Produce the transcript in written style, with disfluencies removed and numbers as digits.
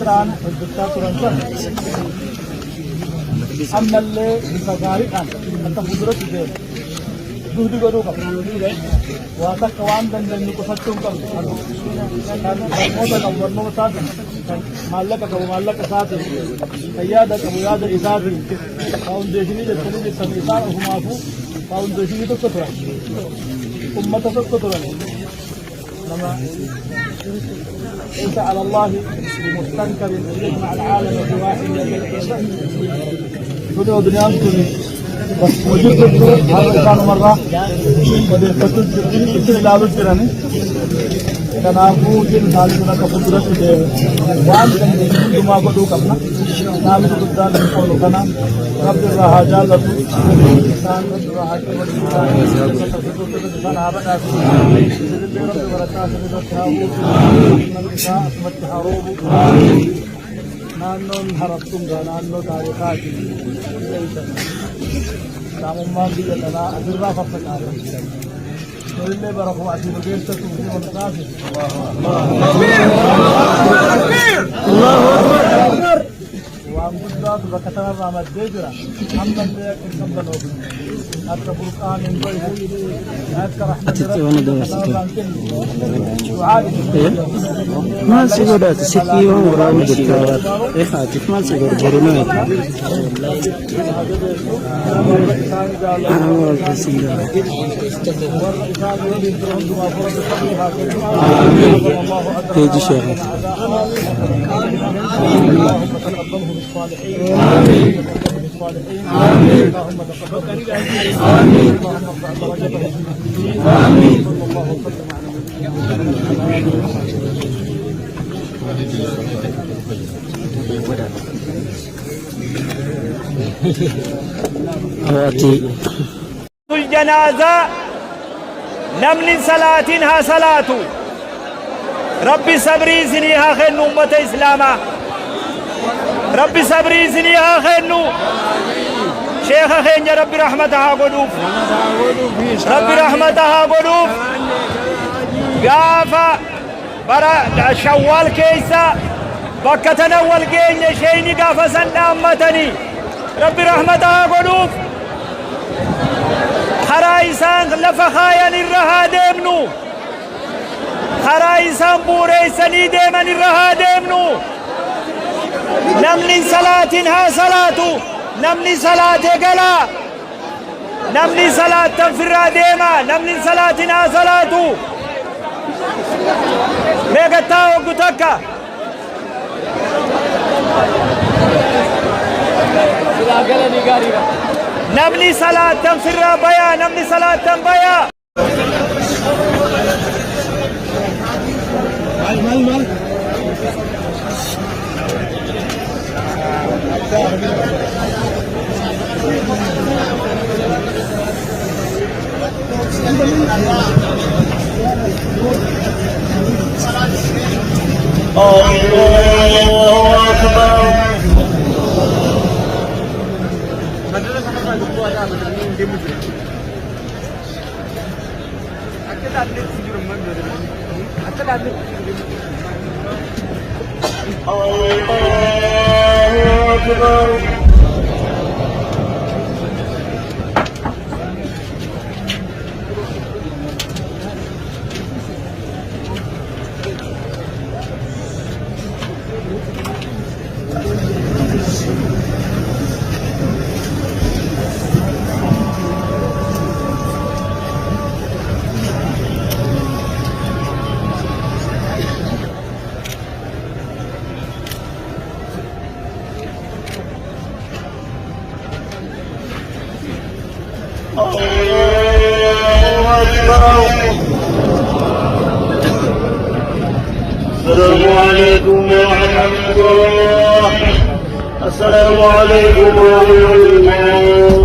الإسران والدكتاتور أما اللي بفقاري كان أنت فدرت جيل دودي قدو قبل واتك وان دن دن نكفتهم قبل كان موتا قبل موتا مالك قبل مالك ساتي قيادة قبل يادة إساتي فاونديشني جسدي جسميسان وهمافو فاونديشني تو كترا أمة تو كترا لما ليس على الله بمستنكر يجمع العالم بواحد بدو دنيا كلها بس وجود هذا كان مرة ودي فتوش كتير لابد كراني كان أبو جل سالنا كفدرة ده وان كان يجوم ما بدو كمنا نام بدو ده نقول كنا رب الرهاجال لطو إنسان رب الرهاجال إنسان هذا رب بركات رب تهاو من تهاروب نانون هربتم نانو تاريخات kamu mandi lana azra fakat ada nolile baraku ati bugesta tu ni montazi Allahu akbar wa mudda bakatara ramad dejra amman yakin kambano hatta burqan ingoy hatta rahmat ما سيقول سكيو وراو دكتور إيه خاتف ما سيقول جريمة أنا أقول كسيرة تيجي شيخ اللهم تقبله بالصالحين آمين اللهم تقبله آمين اللهم ارفع درجته آمين الله وسلم على الجنازة نمن صلاتها صلاة ربي صبري سنيها خير أمة إسلاما ربي صبري سنيها خير شيخ خير ربي رحمتها قلوب ربي رحمتها قلوب قافا برا شوال كيسا بكتنا والجين شيني قافا سنة أمتني ربي رحمتها قلوب خرايسان لفخايا الرها ديمنو خرايسان بوريساني ديما الرها ديمنو نمني صلاتها صلاة نمني صلاة قلا نمني صلاة تنفر ديما نمني صلاتنا صلاة ميغتا وقتكا نمني صلاة تنفر بيا نمني صلاة تنبيا مال الله أكبر السلام عليكم ورحمة الله. السلام عليكم ورحمة الله.